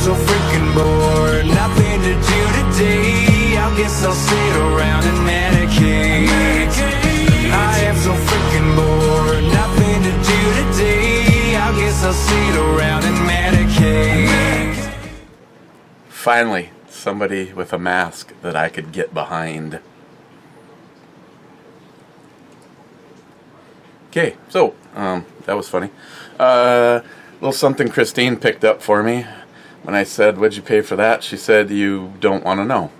so freaking bored, nothing to do today. I guess I'll sit around and medicate. I am so freaking bored, nothing to do today. I guess I'll sit around and medicate. Finally, somebody with a mask that I could get behind. Okay, so, that was funny. Little something Christine picked up for me. When I said, "What'd you pay for that?" She said, "You don't want to know."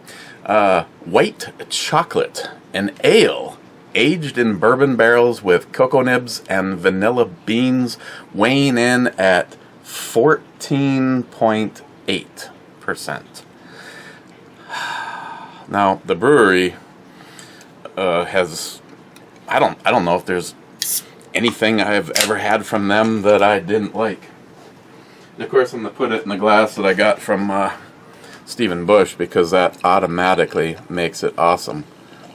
White chocolate, an ale, aged in bourbon barrels with cocoa nibs and vanilla beans, weighing in at 14.8%. Now, the brewery has, I don't know if there's anything I've ever had from them that I didn't like. And of course, I'm going to put it in the glass that I got from Stephen Bush, because that automatically makes it awesome.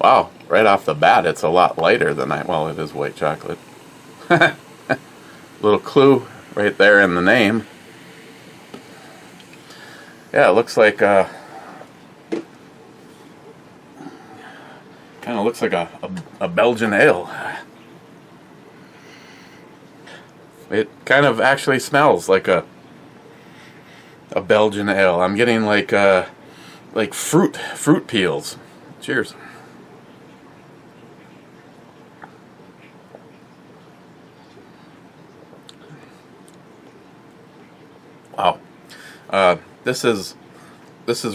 Wow, right off the bat, it's a lot lighter than well, it is white chocolate. Little clue right there in the name. Yeah, it looks like kind of looks like a Belgian ale. It kind of actually smells like a Belgian ale. I'm getting like fruit peels. Cheers. Wow. This is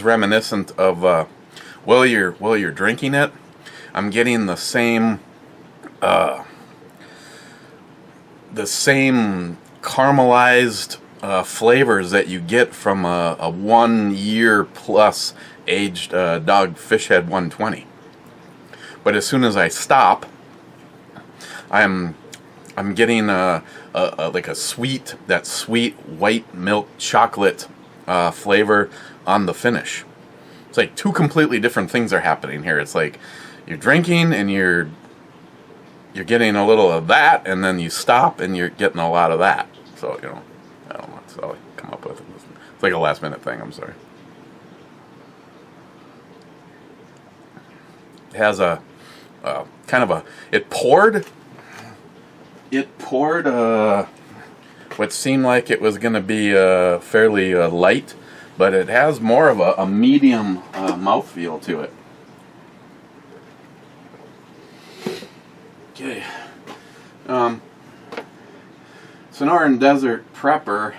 reminiscent of while you're drinking it, I'm getting the same caramelized flavors that you get from a 1 year plus aged Dogfish Head 120. But as soon as I stop, I'm getting like a sweet white milk chocolate flavor on the finish. It's like two completely different things are happening here. It's like you're drinking and you're getting a little of that, and then you stop and you're getting a lot of that. So, I don't know. That's all I come up with. It's like a last minute thing, I'm sorry. It has a kind of it poured what seemed like it was going to be fairly light, but it has more of a medium mouthfeel to it. Okay. Sonoran Desert Prepper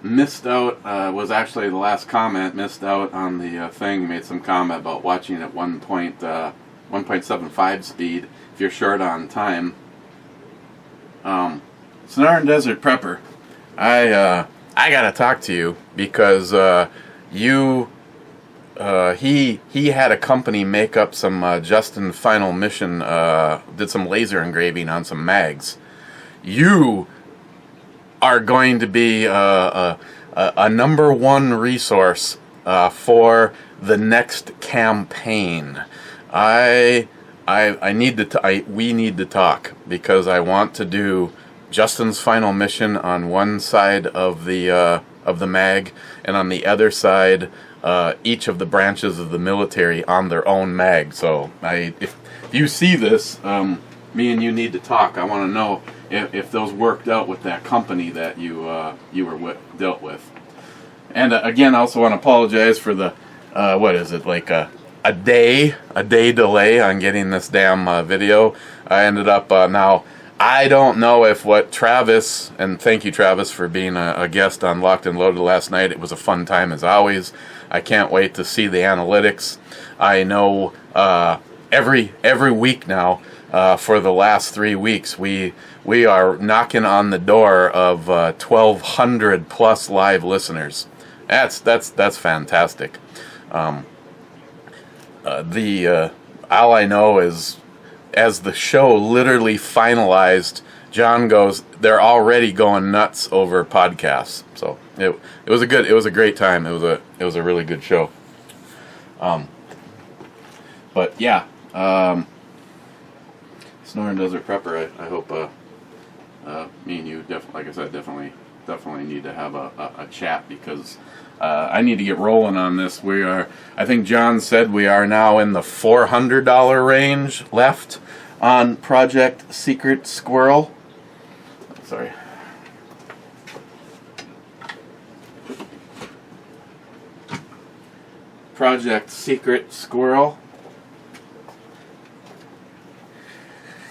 missed out, was actually the last comment, missed out on the thing, made some comment about watching at 1.75 speed if you're short on time. Sonoran Desert Prepper, I gotta talk to you, because he had a company make up some Justin Final Mission, did some laser engraving on some mags. You are going to be a #1 resource for the next campaign. We need to talk, because I want to do Justin's Final Mission on one side of the mag, and on the other side, each of the branches of the military on their own mag. So if you see this, me and you need to talk. I want to know if those worked out with that company that you were dealt with. And again, I also want to apologize for the what is it, like a day delay on getting this damn video. I ended up now. I don't know if what Travis, and thank you Travis for being a guest on Locked and Loaded last night. It was a fun time as always. I can't wait to see the analytics. I know every week now, for the last 3 weeks, we are knocking on the door of 1,200 plus live listeners. That's fantastic. All I know is, as the show literally finalized, John goes, "They're already going nuts over podcasts." So it was a great time. It was a really good show. But yeah, Sonoran Desert Prepper. I hope me and you definitely definitely need to have a chat because I need to get rolling on this. We are, I think John said we are now in the $400 range left on Project Secret Squirrel. Sorry. Project Secret Squirrel.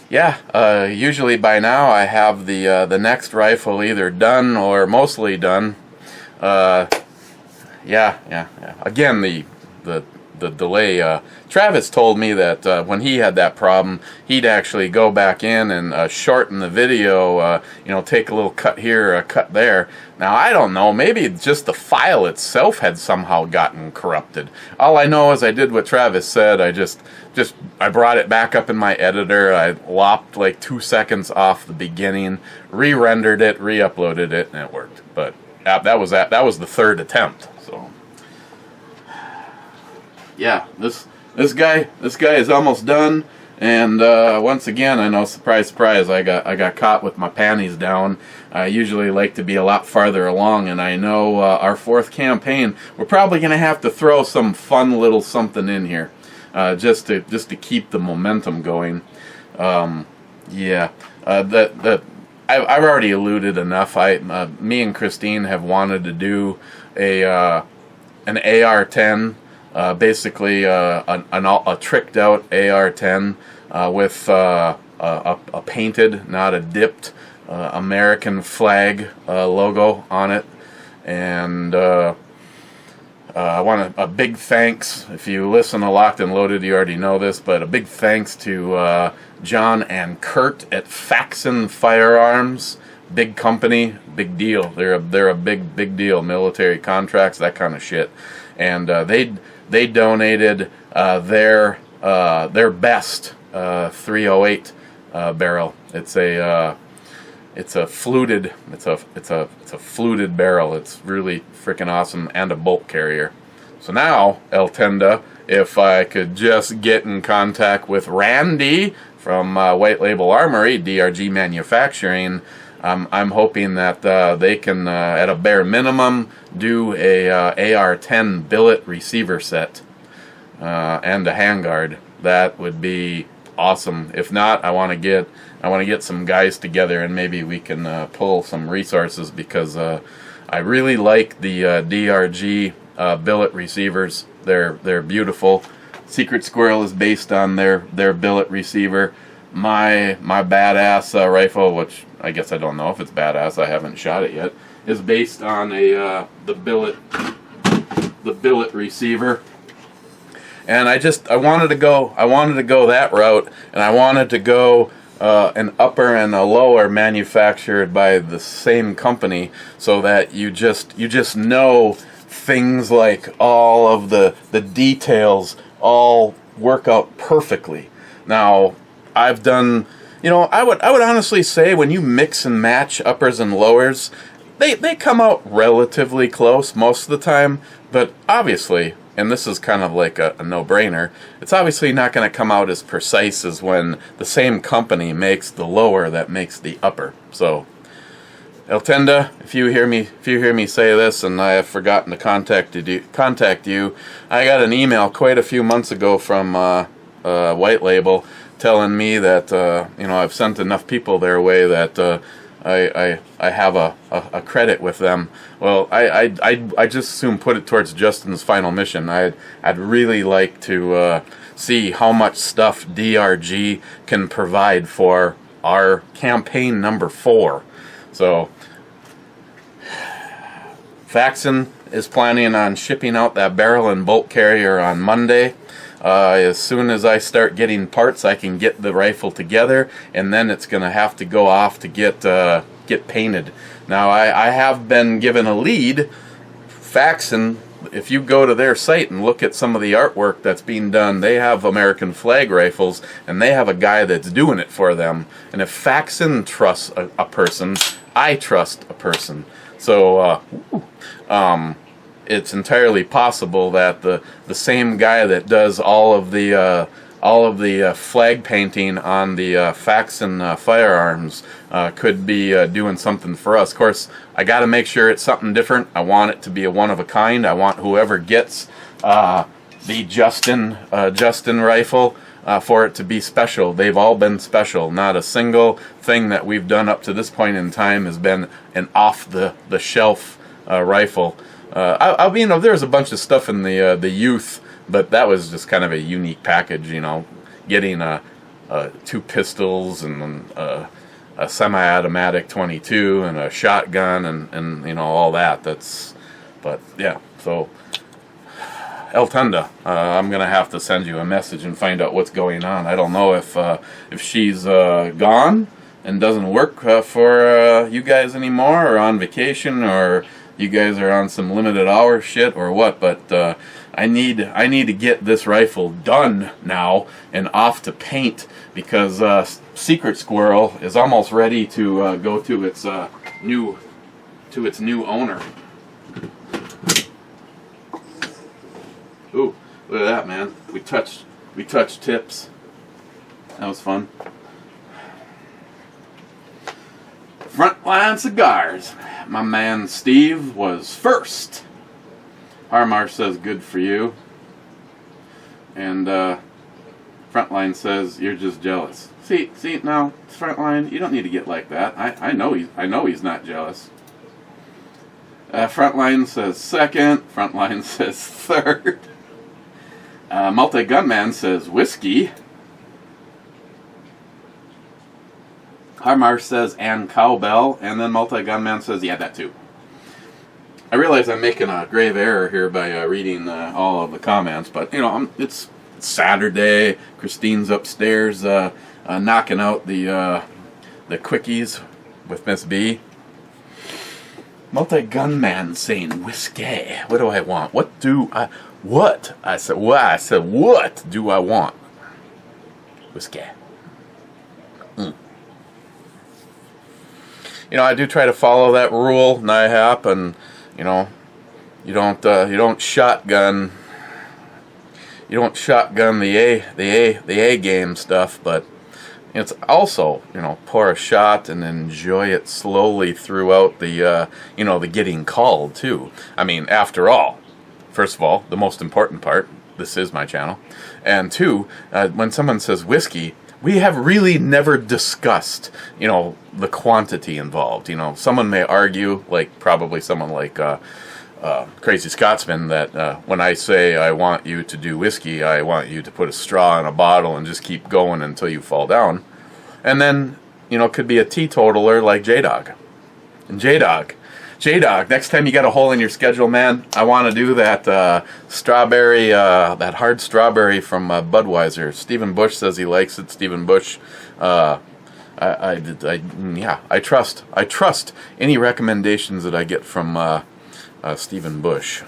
Yeah, usually by now I have the next rifle either done or mostly done. Yeah. Again, the delay. Travis told me that when he had that problem, he'd actually go back in and shorten the video. Take a little cut here, a cut there. Now I don't know. Maybe just the file itself had somehow gotten corrupted. All I know is I did what Travis said. I brought it back up in my editor. I lopped like 2 seconds off the beginning, re-rendered it, re-uploaded it, and it worked. But that was the third attempt. So yeah, this guy is almost done. And once again, I know, surprise, surprise, I got caught with my panties down. I usually like to be a lot farther along, and I know our fourth campaign, we're probably going to have to throw some fun little something in here, just to keep the momentum going. I've already alluded enough. Me and Christine have wanted to do an AR-10. Basically a tricked out AR-10 with a painted, not a dipped, American flag logo on it. And I want a big thanks. If you listen to Locked and Loaded, you already know this, but a big thanks to John and Kurt at Faxon Firearms. Big company, big deal. They're a big deal. Military contracts, that kind of shit. And they donated their best 308 barrel. It's a fluted barrel. It's really freaking awesome, and a bolt carrier. So now, El Tenda, if I could just get in contact with Randy from White Label Armory, DRG Manufacturing, I'm hoping that they can, at a bare minimum, do a AR-10 billet receiver set and a handguard. That would be awesome. If not, I want to get some guys together and maybe we can pull some resources, because I really like the DRG billet receivers. They're beautiful. Secret Squirrel is based on their billet receiver. My badass rifle, which I guess I don't know if it's badass, I haven't shot it yet, is based on the billet receiver. And I wanted to go that route, and I wanted to go an upper and a lower manufactured by the same company, so that you just know things like all of the details all work out perfectly. Now, I've done, I would honestly say when you mix and match uppers and lowers, they come out relatively close most of the time, but obviously, and this is kind of like a no-brainer, it's obviously not going to come out as precise as when the same company makes the lower that makes the upper. So, El Tenda, if you hear me say this and I have forgotten to contact you, I got an email quite a few months ago from White Label telling me that I've sent enough people their way that I have a credit with them. Well, I just soon put it towards Justin's final mission. I'd really like to see how much stuff DRG can provide for our campaign number 4. So Faxon is planning on shipping out that barrel and bolt carrier on Monday. As soon as I start getting parts, I can get the rifle together, and then it's going to have to go off to get painted. Now, I have been given a lead. Faxon, if you go to their site and look at some of the artwork that's being done, they have American flag rifles, and they have a guy that's doing it for them. And if Faxon trusts a person, I trust a person. So, it's entirely possible that the same guy that does all of the all of the flag painting on the Faxon firearms could be doing something for us. Of course, I got to make sure it's something different. I want it to be a one of a kind. I want whoever gets the Justin rifle for it to be special. They've all been special. Not a single thing that we've done up to this point in time has been an off the shelf rifle. I mean, there's a bunch of stuff in the youth, but that was just kind of a unique package. Getting 2 pistols and a semi-automatic 22 and a shotgun and all that. But yeah, so. El Tunda, I'm gonna have to send you a message and find out what's going on. I don't know if she's gone and doesn't work for you guys anymore, or on vacation, or you guys are on some limited hour shit or what. But I need to get this rifle done now and off to paint, because Secret Squirrel is almost ready to go to its new owner. Ooh, look at that, man. We touched tips. That was fun. Frontline Cigars. My man Steve was first. Harmar says good for you. And Frontline says you're just jealous. See now, Frontline, you don't need to get like that. I know he's not jealous. Frontline says second. Frontline says third. Multi-Gunman says whiskey. Harmar says and cowbell. And then Multi-Gunman says, yeah, that too. I realize I'm making a grave error here by reading all of the comments, but it's Saturday. Christine's upstairs knocking out the quickies with Miss B. Multi-Gunman saying whiskey. What do I want? I said, what do I want? Whiskey. I do try to follow that rule, NIHAP, and you don't shotgun the A game stuff, but it's also, pour a shot and enjoy it slowly throughout the the getting called too. I mean, after all, first of all, the most important part, this is my channel, and two, when someone says whiskey, we have really never discussed, the quantity involved. Someone may argue, probably someone like Crazy Scotsman, that when I say I want you to do whiskey, I want you to put a straw in a bottle and just keep going until you fall down. And then, it could be a teetotaler like J-Dog. And J-Dog, next time you got a hole in your schedule, man, I want to do that strawberry, that hard strawberry from Budweiser. Stephen Bush says he likes it. Stephen Bush, I trust any recommendations that I get from Stephen Bush.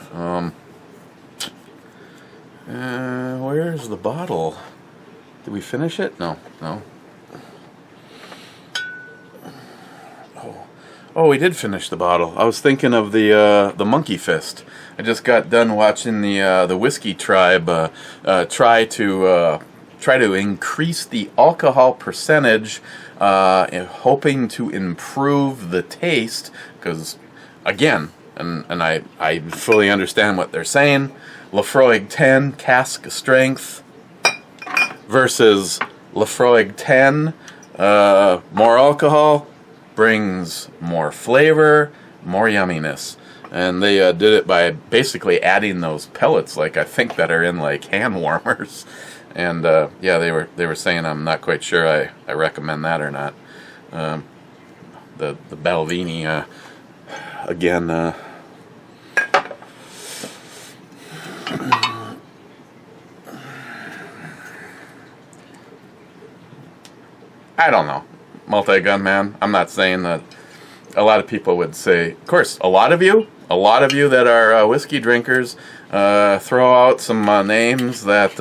Where's the bottle? Did we finish it? No. Oh, we did finish the bottle. I was thinking of the Monkey Fist. I just got done watching the Whiskey Tribe try to increase the alcohol percentage, hoping to improve the taste. Because again, and I fully understand what they're saying. Lafroig 10 cask strength versus Lafroig 10 more alcohol brings more flavor, more yumminess. And they did it by basically adding those pellets, I think that are in hand warmers. And yeah, they were saying, I'm not quite sure I recommend that or not. The Balvenie again. I don't know. Multi-Gunman. I'm not saying that. A lot of people would say, of course, a lot of you that are whiskey drinkers, throw out some names that,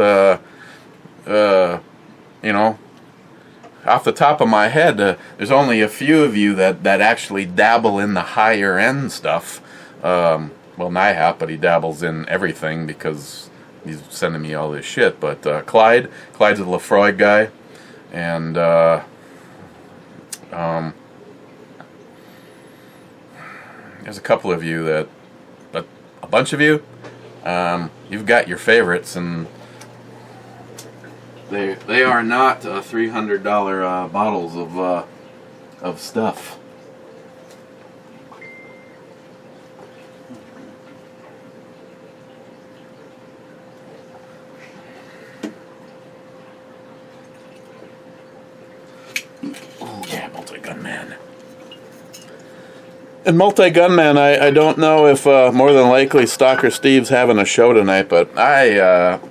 off the top of my head, there's only a few of you that actually dabble in the higher end stuff. Well, NIHAP, but he dabbles in everything because he's sending me all this shit. But Clyde's a Lefroy guy, and there's a couple of you but a bunch of you, you've got your favorites, and they are not $300 bottles of stuff. Oh yeah, Multi-Gunman. And Multi-Gunman, I don't know if more than likely Stalker Steve's having a show tonight, but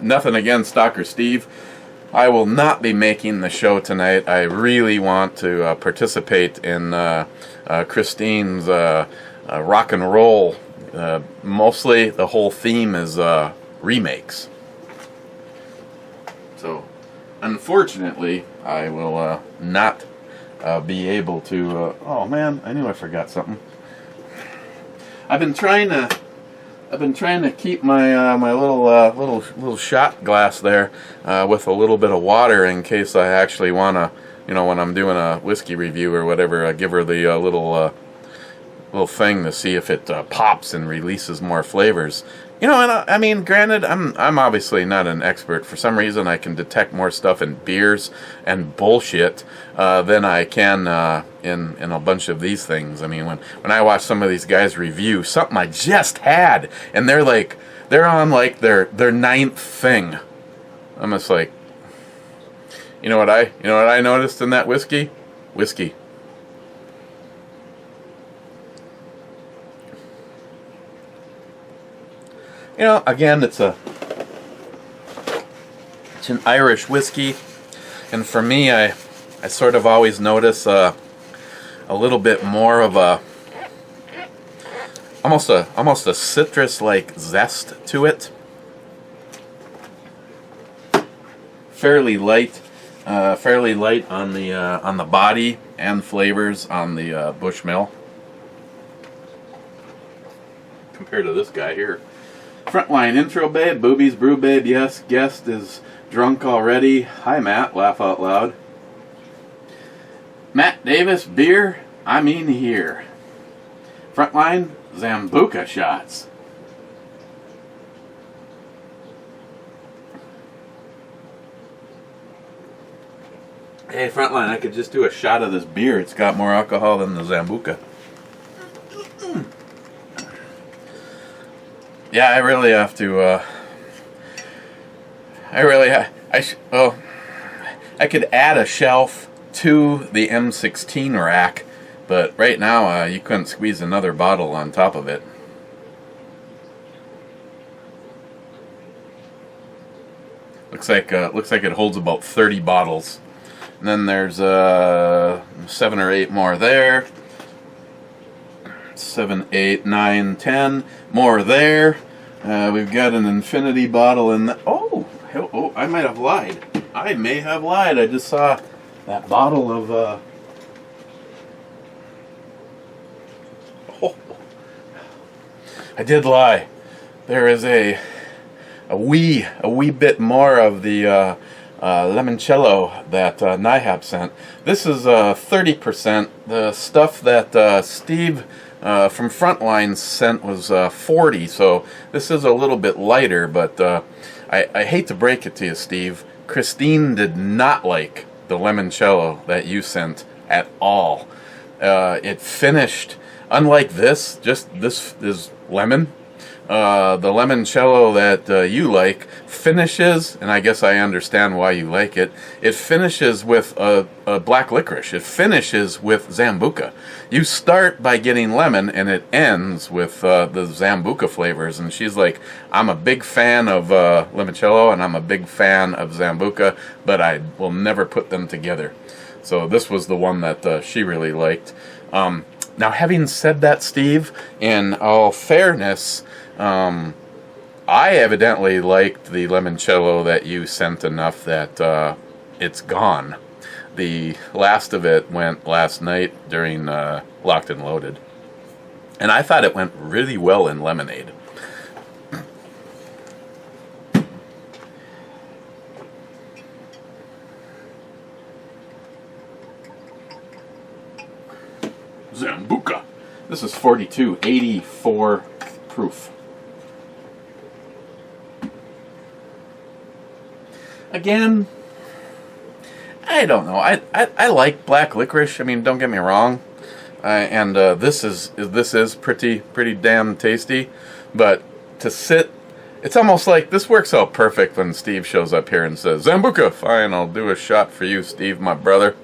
nothing against Stalker Steve. I will not be making the show tonight. I really want to participate in Christine's rock and roll. Mostly the whole theme is remakes. So, unfortunately, I will not be able to. Oh man, I knew I forgot something. I've been trying to keep my my little shot glass there with a little bit of water in case I actually want to, when I'm doing a whiskey review or whatever, give her the little thing to see if it pops and releases more flavors. And I mean, granted, I'm obviously not an expert. For some reason, I can detect more stuff in beers and bullshit than I can in a bunch of these things. I mean, when I watch some of these guys review something I just had, and they're on like their ninth thing, I'm just like, you know what I noticed in that whiskey? Whiskey. Again, it's an Irish whiskey, and for me, I sort of always notice a little bit more of almost a citrus-like zest to it. Fairly light on the body and flavors on the Bushmill compared to this guy here. Frontline intro, babe. Boobies, brew, babe. Yes, guest is drunk already. Hi, Matt. Laugh out loud. Matt Davis, beer. I mean here. Frontline, Zambuca shots. Hey, Frontline, I could just do a shot of this beer. It's got more alcohol than the Zambuca. Yeah, I really have to, I could add a shelf to the M16 rack, but right now, you couldn't squeeze another bottle on top of it. Looks like it holds about 30 bottles. And then there's 7 or 8 more there. 7, 8, 9, 10 more there. We've got an infinity bottle in the. Oh, I might have lied. I may have lied. I just saw that bottle of. I did lie. There is a wee bit more of the limoncello that NIHAP sent. This is 30%. The stuff that Steve from Frontline sent was 40, so this is a little bit lighter, but I hate to break it to you, Steve. Christine did not like the limoncello that you sent at all. It finished, unlike this, this is lemon. The limoncello that you like finishes, and I guess I understand why you like it, it finishes with a black licorice. It finishes with Zambuca. You start by getting lemon, and it ends with the Zambuca flavors. And she's like, I'm a big fan of limoncello, and I'm a big fan of Zambuca, but I will never put them together. So this was the one that she really liked. Now, having said that, Steve, in all fairness, I evidently liked the limoncello that you sent enough that it's gone. The last of it went last night during Locked and Loaded. And I thought it went really well in lemonade. This is 42, 84 proof. Again, I don't know. I like black licorice. I mean, don't get me wrong. And this is pretty damn tasty. But to sit, it's almost like this works out perfect when Steve shows up here and says, "Zambuca, fine, I'll do a shot for you, Steve, my brother."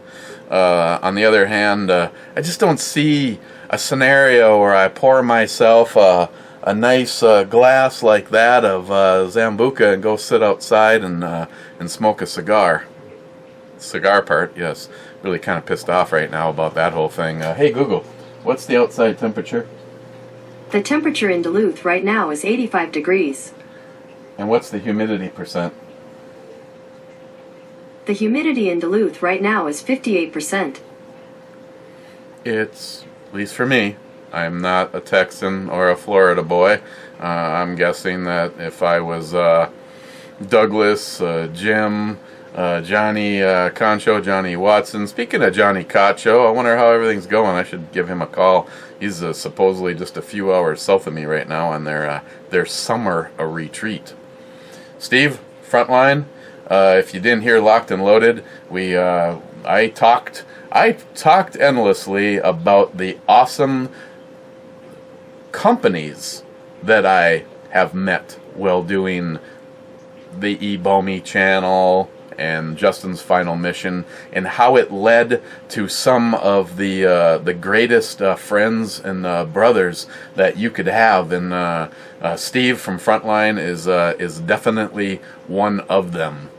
On the other hand, I just don't see a scenario where I pour myself a nice glass like that of Zambuca and go sit outside and smoke a cigar. Cigar part, yes. Really kind of pissed off right now about that whole thing. Hey Google, what's the outside temperature? The temperature in Duluth right now is 85 degrees. And what's the humidity percent? The humidity in Duluth right now is 58%. It's, at least for me, I'm not a Texan or a Florida boy. I'm guessing that if I was Douglas, Jim, Johnny Concho, Johnny Watson. Speaking of Johnny Concho, I wonder how everything's going. I should give him a call. He's supposedly just a few hours south of me right now on their summer retreat. Steve, Frontline, if you didn't hear Locked and Loaded, I talked endlessly about the awesome companies that I have met while doing the eBomi channel and Justin's Final Mission, and how it led to some of the greatest friends and brothers that you could have. And Steve from Frontline is definitely one of them.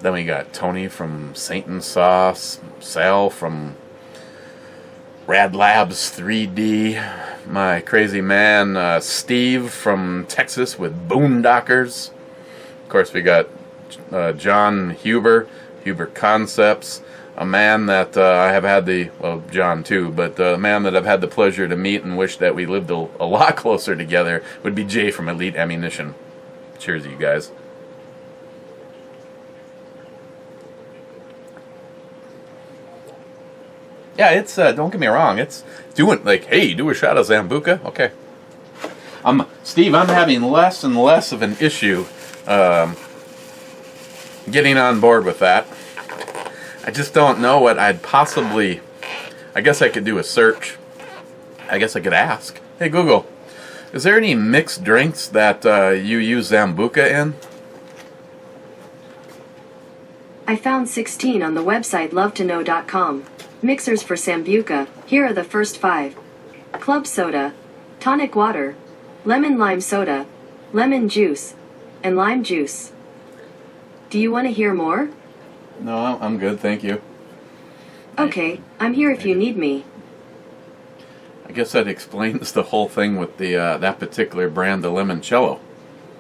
Then we got Tony from Saint and Sauce, Sal from Rad Labs 3D, my crazy man Steve from Texas with Boondockers. Of course, we got John Huber Concepts, a man that I have had John too, but a man that I've had the pleasure to meet and wish that we lived a lot closer together would be Jay from Elite Ammunition. Cheers, you guys. Yeah, it's, don't get me wrong, it's doing, like, hey, do a shot of Zambuca? Okay. Steve, I'm having less and less of an issue getting on board with that. I just don't know what I'd possibly... I guess I could do a search. I guess I could ask. Hey Google, is there any mixed drinks that you use Zambuca in? I found 16 on the website lovetoknow.com. Mixers for Sambuca. Here are the first 5. Club soda, tonic water, lemon lime soda, lemon juice, and lime juice. Do you want to hear more? No, I'm good, thank you. Okay, I'm here if you need me. I guess that explains the whole thing with the that particular brand, the limoncello.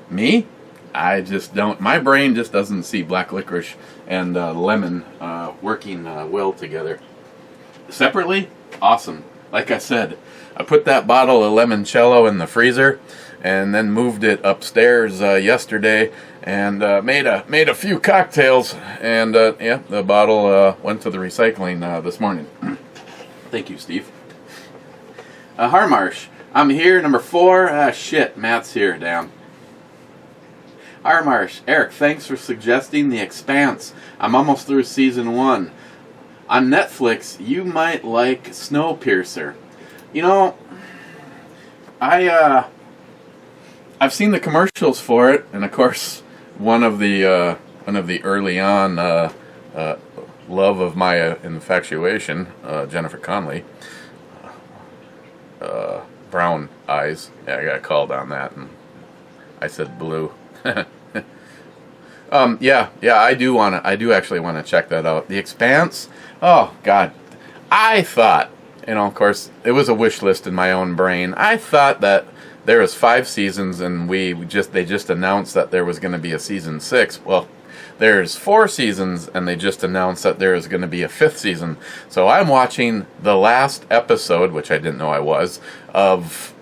Me? I just don't. My brain just doesn't see black licorice and lemon working well together. Separately, awesome. Like I said, I put that bottle of limoncello in the freezer, and then moved it upstairs yesterday, and made a few cocktails, and yeah, the bottle went to the recycling this morning. Thank you, Steve. Harmarsh, I'm here, number 4. Shit, Matt's here, damn. Harmarsh, Eric, thanks for suggesting The Expanse. I'm almost through season 1. On Netflix, you might like Snowpiercer. You know, I've seen the commercials for it, and of course, one of the early on love of my infatuation, Jennifer Connelly, brown eyes. Yeah, I got called on that, and I said blue. Yeah, I do actually want to check that out. The Expanse. Oh God, I thought, of course, it was a wish list in my own brain. I thought that there was 5 seasons, and they just announced that there was going to be a season 6. Well, there's 4 seasons, and they just announced that there is going to be a 5th season. So I'm watching the last episode, which I didn't know I was, of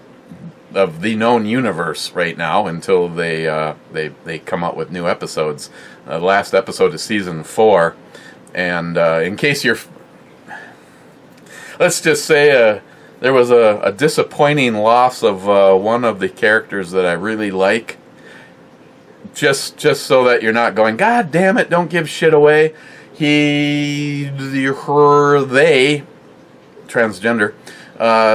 the known universe right now until they come out with new episodes. The last episode is season 4, and in case you're, let's just say there was a disappointing loss of one of the characters that I really like. Just so that you're not going, God damn it, don't give shit away. They, transgender,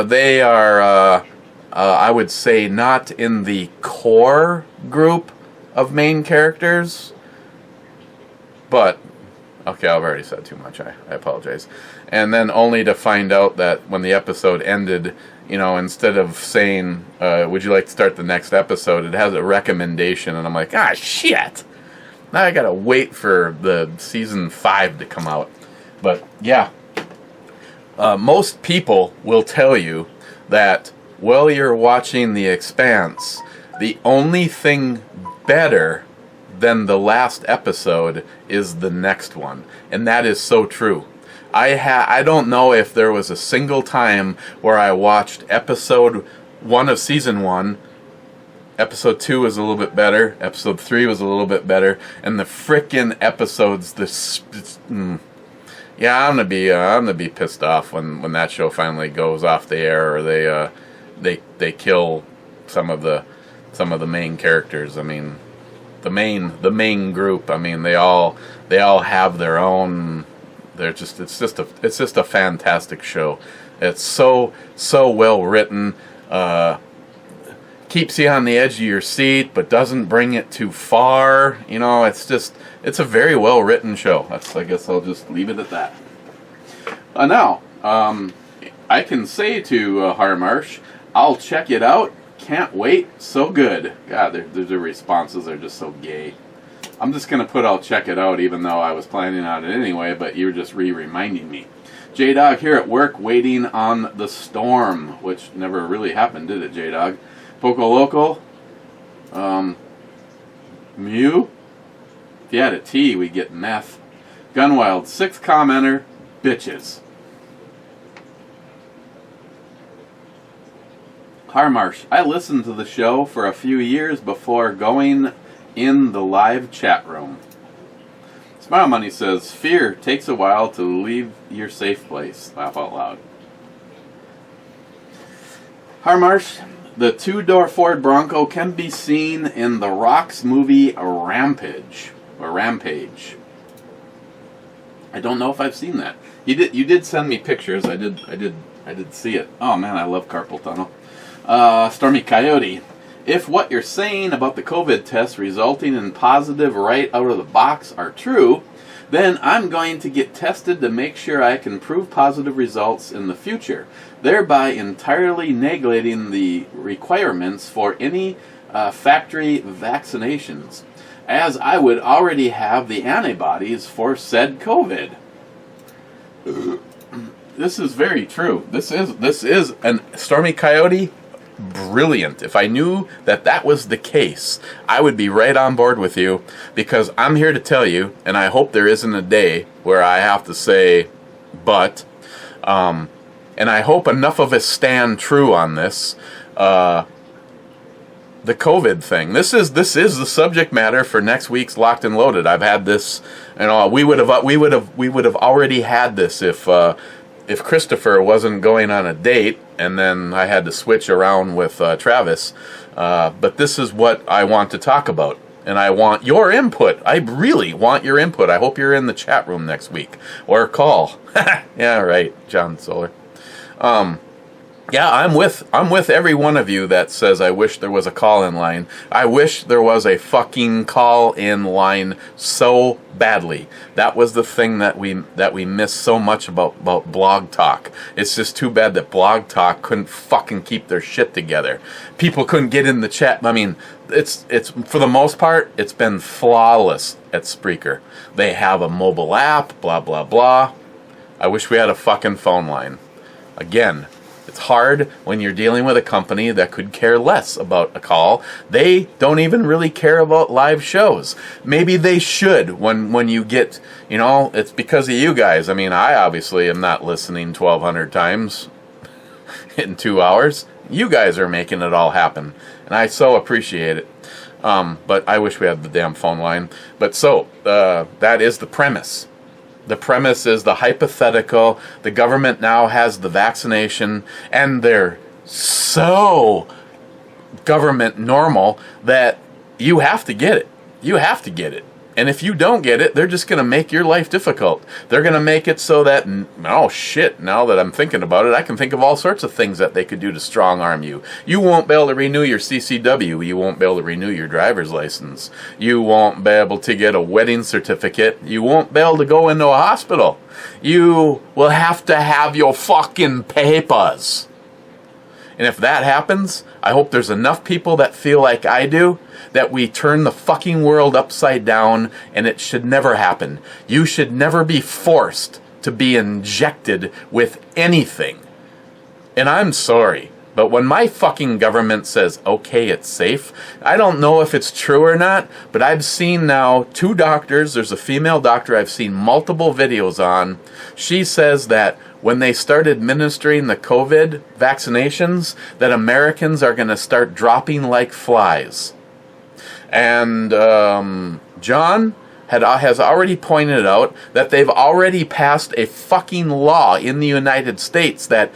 they are, I would say, not in the core group of main characters. But, okay, I've already said too much. I apologize. And then only to find out that when the episode ended, you know, instead of saying, would you like to start the next episode, it has a recommendation. And I'm like, ah, shit. Now I gotta wait for the season 5 to come out. But, yeah. Most people will tell you that while you're watching The Expanse, the only thing better than the last episode is the next one. And that is so true. I don't know if there was a single time where I watched episode 1 of season 1, episode 2 was a little bit better, episode 3 was a little bit better, and the frickin' episodes, yeah, I'm gonna be pissed off when that show finally goes off the air, or they kill some of the main characters. I mean, the main group. I mean, they all have their own. It's just a fantastic show. It's so well written. Keeps you on the edge of your seat, but doesn't bring it too far. You know, it's a very well written show. I guess I'll just leave it at that. Now, I can say to Harmarsh, I'll check it out. Can't wait. So good. God, their responses are just so gay. I'm just going to put I'll check it out, even though I was planning on it anyway, but you're just reminding me. J-Dog here at work waiting on the storm, which never really happened, did it, J-Dog? Poco Loco. Mew. If you had a T, we'd get meth. Gunwild, 6th commenter, bitches. Harmarsh, I listened to the show for a few years before going in the live chat room. Smile Money says, fear takes a while to leave your safe place. Laugh out loud. Harmarsh, the 2-door Ford Bronco can be seen in The Rock's movie Rampage. I don't know if I've seen that. You did send me pictures. I did see it. Oh man, I love carpal tunnel. Stormy Coyote. If what you're saying about the COVID test resulting in positive right out of the box are true, then I'm going to get tested to make sure I can prove positive results in the future, thereby entirely negating the requirements for any factory vaccinations, as I would already have the antibodies for said COVID. This is very true. This is an Stormy Coyote. Brilliant. If I knew that was the case, I would be right on board with you, because I'm here to tell you, and I hope there isn't a day where I have to say but, and I hope enough of us stand true on this, the COVID thing. This is the subject matter for next week's Locked and Loaded. I've had this, you know, we would have already had this if Christopher wasn't going on a date, and then I had to switch around with Travis. But this is what I want to talk about, and I want your input. I really want your input. I hope you're in the chat room next week, or call. Yeah, right, John Solar. Yeah, I'm with every one of you that says I wish there was a call-in line. I wish there was a fucking call-in line so badly. That was the thing that we missed so much about Blog Talk. It's just too bad that Blog Talk couldn't fucking keep their shit together. People couldn't get in the chat. I mean, it's for the most part, it's been flawless at Spreaker. They have a mobile app, blah blah blah. I wish we had a fucking phone line. Again, it's hard when you're dealing with a company that could care less about a call. They don't even really care about live shows. Maybe they should when you get, you know, it's because of you guys. I mean, I obviously am not listening 1,200 times in 2 hours. You guys are making it all happen, and I so appreciate it. But I wish we had the damn phone line. But so, that is the premise. The premise is the hypothetical. The government now has the vaccination, and they're so government normal that you have to get it. You have to get it. And if you don't get it, they're just going to make your life difficult. They're going to make it so that, oh shit, now that I'm thinking about it, I can think of all sorts of things that they could do to strong arm you. You won't be able to renew your CCW. You won't be able to renew your driver's license. You won't be able to get a wedding certificate. You won't be able to go into a hospital. You will have to have your fucking papers. And if that happens, I hope there's enough people that feel like I do, that we turn the fucking world upside down, and it should never happen. You should never be forced to be injected with anything. And I'm sorry, but when my fucking government says, okay, it's safe, I don't know if it's true or not, but I've seen now 2 doctors. There's a female doctor I've seen multiple videos on. She says that when they start administering the COVID vaccinations, that Americans are going to start dropping like flies. And John has already pointed out that they've already passed a fucking law in the United States that,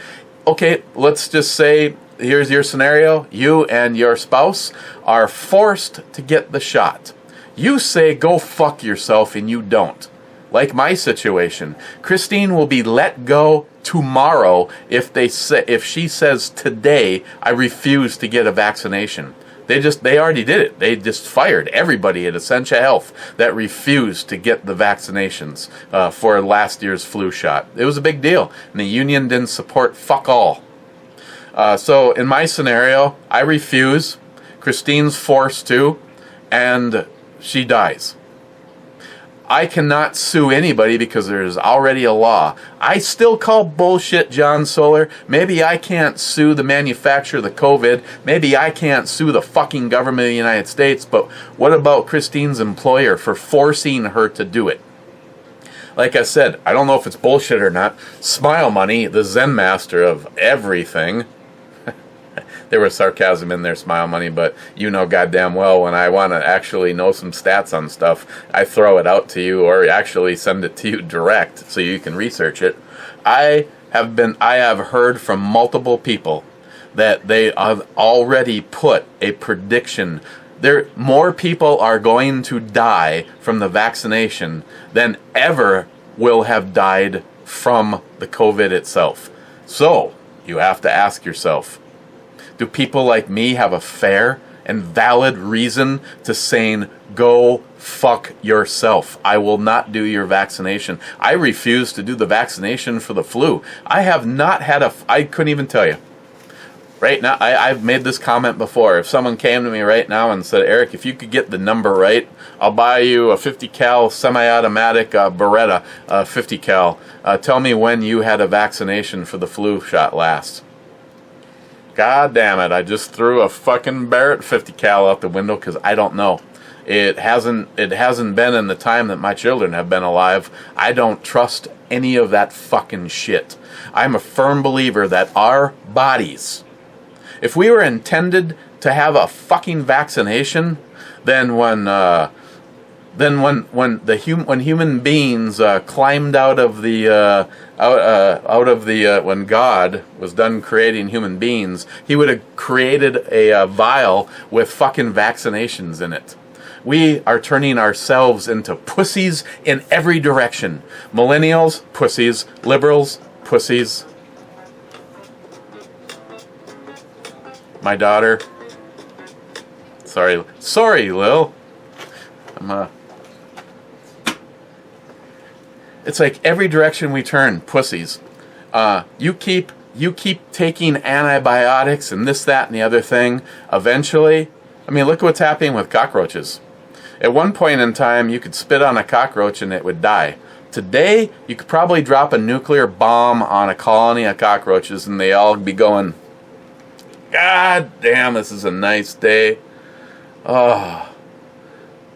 okay, let's just say, here's your scenario. You and your spouse are forced to get the shot. You say, go fuck yourself, and you don't. Like my situation, Christine will be let go tomorrow if she says today, I refuse to get a vaccination. They already did it. They just fired everybody at Essentia Health that refused to get the vaccinations for last year's flu shot. It was a big deal, and the union didn't support fuck all. So in my scenario, I refuse. Christine's forced to, and she dies. I cannot sue anybody because there's already a law. I still call bullshit, John Solar. Maybe I can't sue the manufacturer of the COVID. Maybe I can't sue the fucking government of the United States. But what about Christine's employer for forcing her to do it? Like I said, I don't know if it's bullshit or not. Smile Money, the Zen master of everything. There was sarcasm in there, Smile Money, but you know goddamn well when I want to actually know some stats on stuff, I throw it out to you or actually send it to you direct so you can research it. I have heard from multiple people that they have already put a prediction. More people are going to die from the vaccination than ever will have died from the COVID itself. So, you have to ask yourself, do people like me have a fair and valid reason to saying, go fuck yourself? I will not do your vaccination. I refuse to do the vaccination for the flu. I have not had I couldn't even tell you. Right now, I've made this comment before. If someone came to me right now and said, Eric, if you could get the number right, I'll buy you a 50 cal semi-automatic Beretta 50 cal. Tell me when you had a vaccination for the flu shot last. God damn it, I just threw a fucking Barrett 50 cal out the window because I don't know. It hasn't been in the time that my children have been alive. I don't trust any of that fucking shit. I'm a firm believer that our bodies, if we were intended to have a fucking vaccination, then when human beings climbed out of the when God was done creating human beings, he would have created a vial with fucking vaccinations in it. We are turning ourselves into pussies in every direction. Millennials, pussies. Liberals, pussies. My daughter. Sorry, Lil. It's like every direction we turn, pussies. You keep taking antibiotics and this, that, and the other thing. Eventually, I mean, look at what's happening with cockroaches. At one point in time, you could spit on a cockroach and it would die. Today, you could probably drop a nuclear bomb on a colony of cockroaches and they all be going, God damn, this is a nice day. Oh,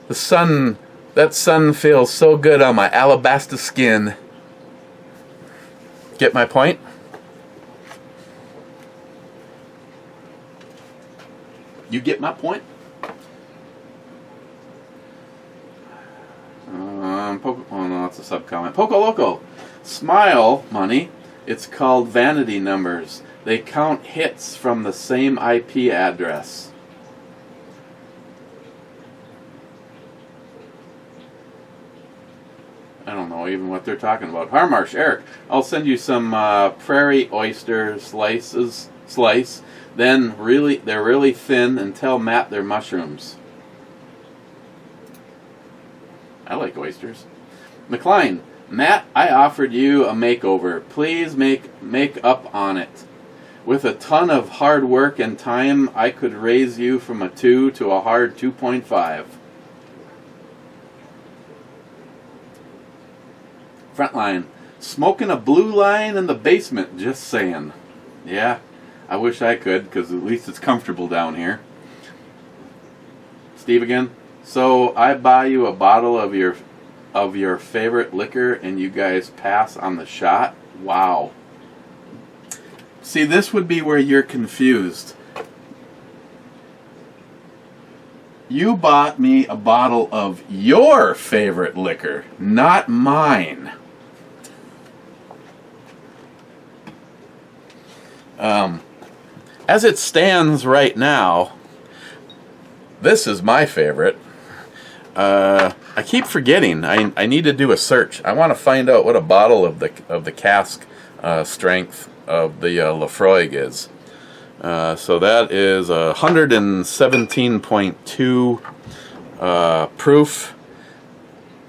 the sun, that sun feels so good on my alabaster skin. Get my point? You get my point? Oh no, it's a sub-comment. Poco Loco. Smile money. It's called vanity numbers. They count hits from the same IP address. I don't know even what they're talking about. Harmarsh, Eric, I'll send you some prairie oyster slice. Then they're really thin, and tell Matt they're mushrooms. I like oysters. McLean, Matt, I offered you a makeover. Please make up on it. With a ton of hard work and time, I could raise you from a 2 to a hard 2.5. Frontline, smoking a blue line in the basement, just saying. Yeah, I wish I could, because at least it's comfortable down here. Steve again. So I buy you a bottle of your favorite liquor and you guys pass on the shot? Wow. See, this would be where you're confused. You bought me a bottle of your favorite liquor, not mine. As it stands right now, this is my favorite. I keep forgetting. I need to do a search. I want to find out what a bottle of the cask strength of the Lafroig is. So that is 117.2 proof,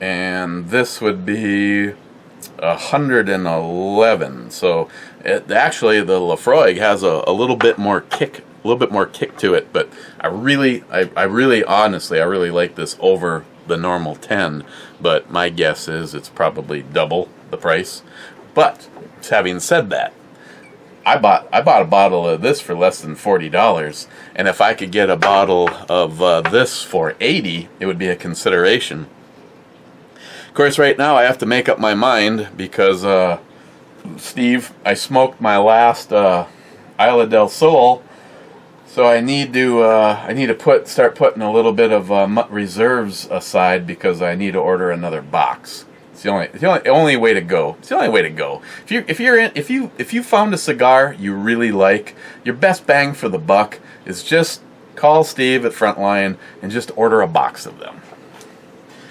and this would be 111. So actually, the Lafroig has a little bit more kick. A little bit more kick to it, but I really honestly like this over the normal 10, but my guess is it's probably double the price. But having said that, I bought a bottle of this for less than $40, and if I could get a bottle of this for $80, it would be a consideration. Of course, right now I have to make up my mind because Steve, I smoked my last Isla del Sol. So I need to start putting a little bit of reserves aside because I need to order another box. It's the only way to go. It's the only way to go. If you found a cigar you really like, your best bang for the buck is just call Steve at Frontline and just order a box of them.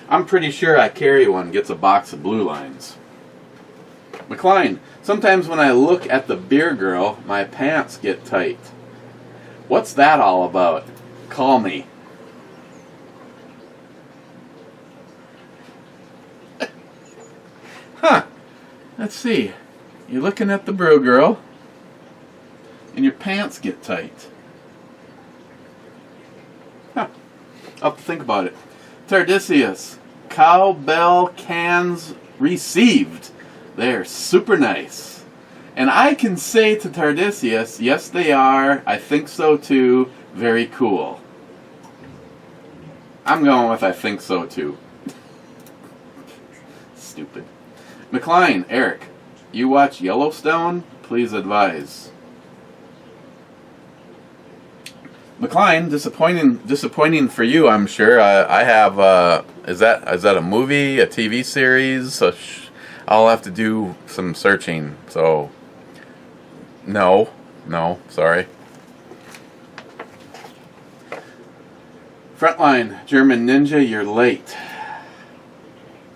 I'm pretty sure I carry one gets a box of blue lines. McLean, sometimes when I look at the beer girl, my pants get tight. What's that all about? Call me. Huh. Let's see. You're looking at the brew girl, and your pants get tight. Huh. I'll have to think about it. Tardisius. Cowbell cans received. They're super nice. And I can say to Tardisius, yes they are, I think so too, very cool. I'm going with I think so too. Stupid. McLean, Eric, you watch Yellowstone? Please advise. McLean, disappointing for you, I'm sure. I have, is that a movie, a TV series? I'll have to do some searching, so... No, sorry. Frontline, German Ninja, you're late.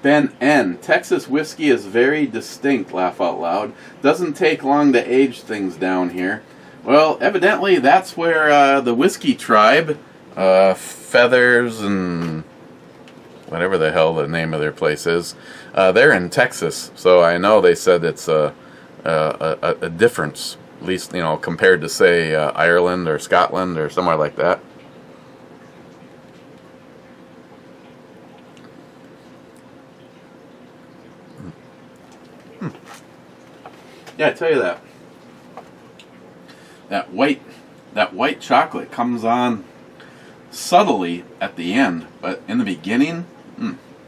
Ben N. Texas whiskey is very distinct, laugh out loud. Doesn't take long to age things down here. Well, evidently that's where the whiskey tribe, Feathers and whatever the hell the name of their place is, they're in Texas. So I know they said it's a difference, at least, compared to, say, Ireland or Scotland or somewhere like that. Yeah, I tell you that white chocolate comes on subtly at the end, but in the beginning,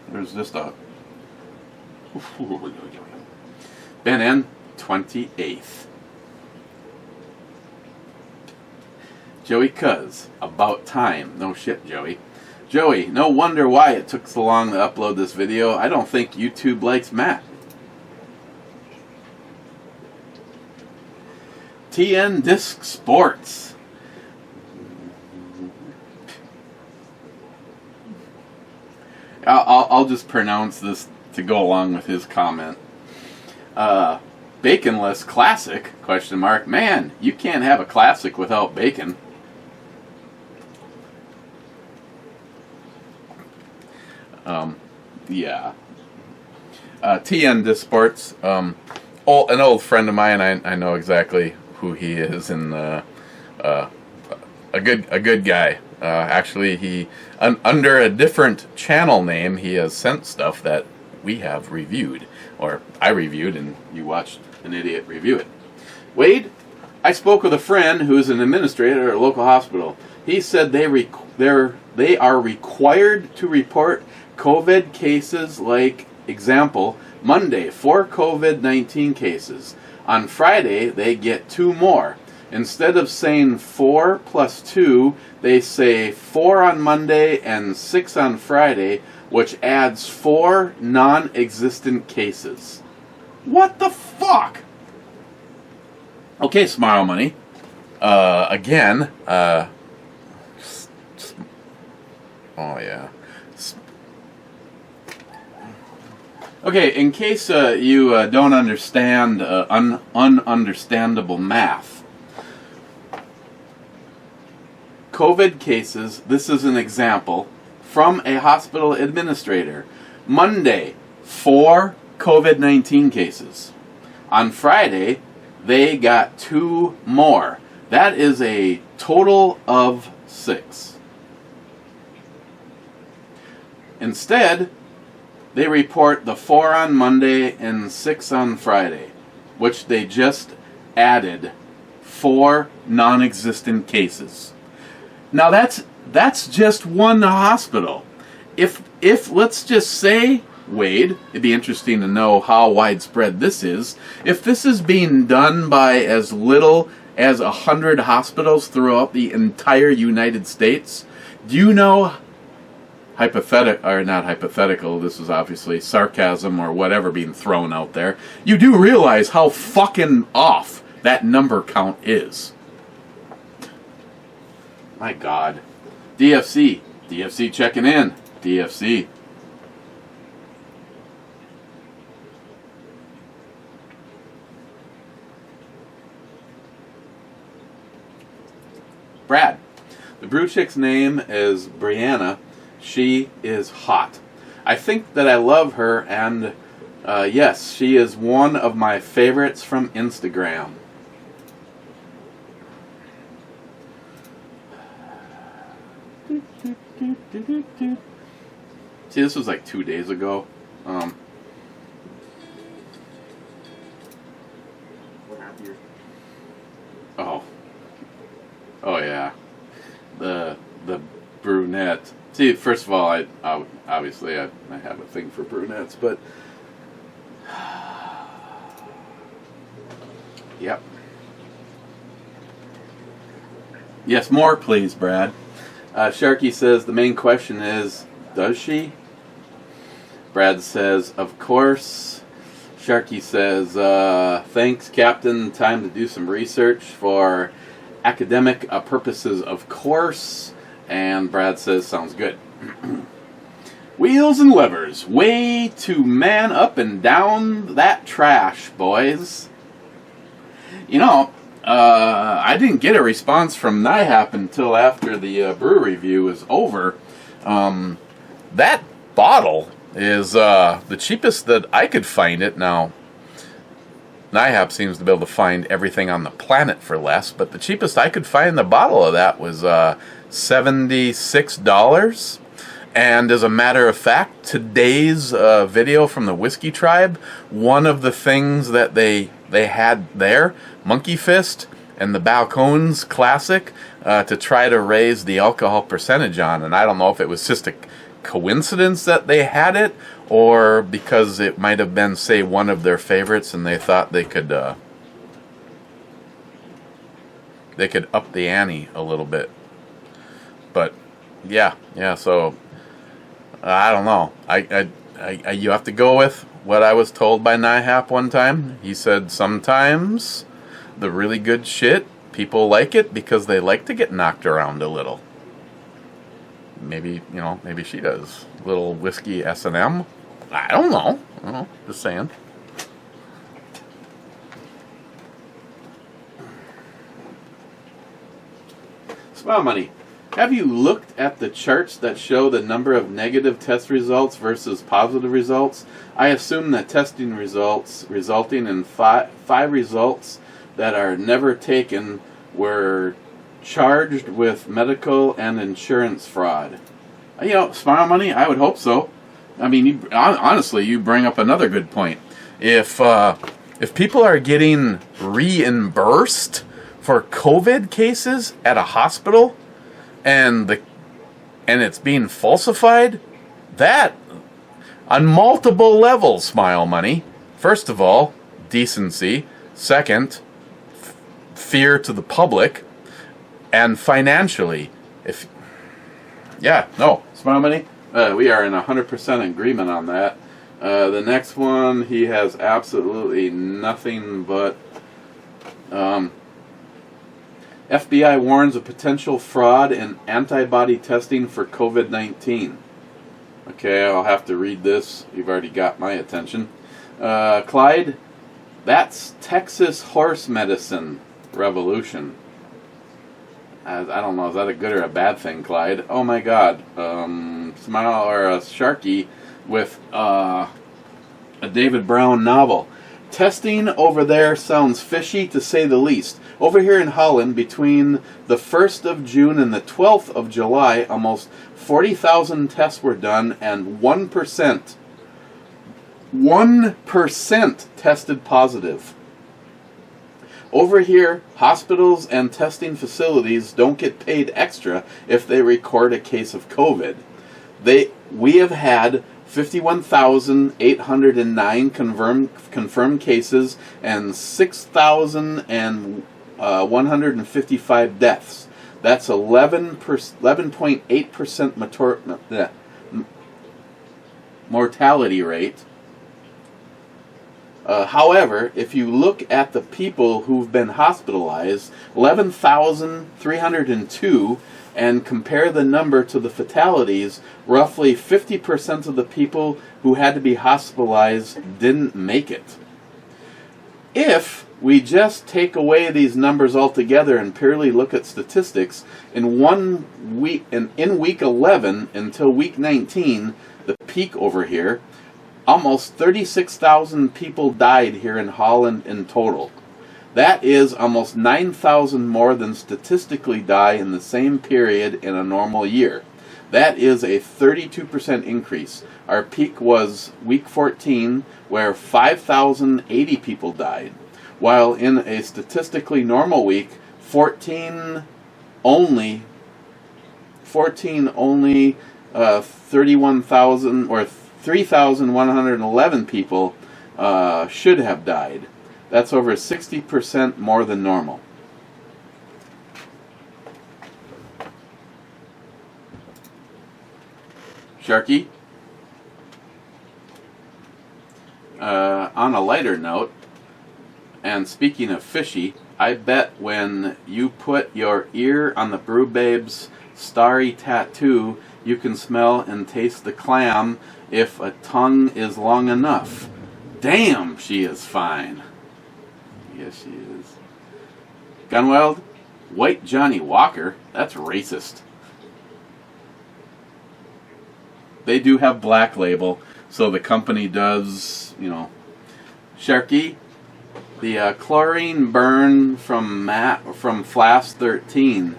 there's just a... Ben N. 28th. Joey Cuz, about time. No shit, Joey. Joey, no wonder why it took so long to upload this video. I don't think YouTube likes Matt. TN Disc Sports. I'll just pronounce this to go along with his comment. Baconless classic? Question mark. Man, you can't have a classic without bacon. Yeah. TN Disc Sports. An old friend of mine. I know exactly who he is, and a good guy. Actually, he under a different channel name, he has sent stuff that we have reviewed, or I reviewed, and you watched an idiot review it. Wade, I spoke with a friend who is an administrator at a local hospital. He said they are required to report COVID cases, like example, Monday 4 COVID-19 cases. On Friday they get 2 more. Instead of saying 4 plus 2, they say 4 on Monday and 6 on Friday, which adds 4 non-existent cases. What the fuck? Okay, Smile Money. Again, oh yeah. Okay, in case you don't understand ununderstandable math, COVID cases, this is an example from a hospital administrator. Monday, 4 COVID-19 cases. On Friday, they got 2 more. That is a total of 6. Instead, they report the 4 on Monday and 6 on Friday, which they just added 4 non-existent cases. Now that's just one hospital. If let's just say, Wade, it'd be interesting to know how widespread this is. If this is being done by as little as 100 hospitals throughout the entire United States, do you know, not hypothetical, this is obviously sarcasm or whatever being thrown out there, you do realize how fucking off that number count is. My God. DFC checking in. DFC. Brad. The brew chick's name is Brianna. She is hot. I think that I love her, and yes, she is one of my favorites from Instagram. See, this was like 2 days ago. What happened? Oh yeah, the brunette. See, first of all, I obviously I have a thing for brunettes, but yep. Yes, more please, Brad. Sharky says the main question is, does she? Brad says, of course. Sharky says, thanks, Captain. Time to do some research for academic purposes, of course. And Brad says, sounds good. Wheels and levers. Way to man up and down that trash, boys. You know, I didn't get a response from NIHAP until after the brew review was over. That bottle is the cheapest that I could find it. Now, NIHAP seems to be able to find everything on the planet for less, but the cheapest I could find the bottle of that was $76. And as a matter of fact, today's video from the Whiskey Tribe, one of the things that they had there, Monkey Fist and the Balcones Classic, to try to raise the alcohol percentage on. And I don't know if it was just a coincidence that they had it, or because it might have been, say, one of their favorites and they thought they could up the ante a little bit. But Yeah. So I don't know. You have to go with what I was told by NIHAP one time. He said sometimes the really good shit, people like it because they like to get knocked around a little. Maybe she does. Little whiskey S&M. I don't know. Just saying. Smile Money. Have you looked at the charts that show the number of negative test results versus positive results? I assume that testing results resulting in five results that are never taken were charged with medical and insurance fraud. Smile Money, I would hope so. I mean, honestly, you bring up another good point. If people are getting reimbursed for COVID cases at a hospital, and it's being falsified, that on multiple levels, Smile Money. First of all, decency. Second, fear to the public, and financially. Smile Money. We are in 100% agreement on that. The next one, he has absolutely nothing but. FBI warns of potential fraud in antibody testing for COVID-19. Okay, I'll have to read this. You've already got my attention. Clyde, that's Texas horse medicine revolution. I don't know, is that a good or a bad thing, Clyde? Oh my God. Smile or a Sharky with a David Brown novel. Testing over there sounds fishy, to say the least. Over here in Holland, between the 1st of June and the 12th of July, almost 40,000 tests were done, and 1% tested positive. Over here, hospitals and testing facilities don't get paid extra if they record a case of COVID. We have had 51,809 confirmed cases and 6,155 deaths. That's 11.8% mortality rate. However, if you look at the people who've been hospitalized, 11,302, and compare the number to the fatalities, roughly 50% of the people who had to be hospitalized didn't make it. If we just take away these numbers altogether and purely look at statistics, in week 11 until week 19, the peak over here, almost 36,000 people died here in Holland in total. That is almost 9,000 more than statistically die in the same period in a normal year. That is a 32% increase. Our peak was week 14, where 5,080 people died, while in a statistically normal week, 14 only 31,000 or 3,111 people should have died. That's over 60% more than normal. Sharky? On a lighter note, and speaking of fishy, I bet when you put your ear on the Brew Babe's starry tattoo, you can smell and taste the clam if a tongue is long enough. Damn, she is fine. Yes, she is. Gunwild, White Johnny Walker, that's racist. They do have Black Label, so the company does, Sharky, the chlorine burn from Flask 13.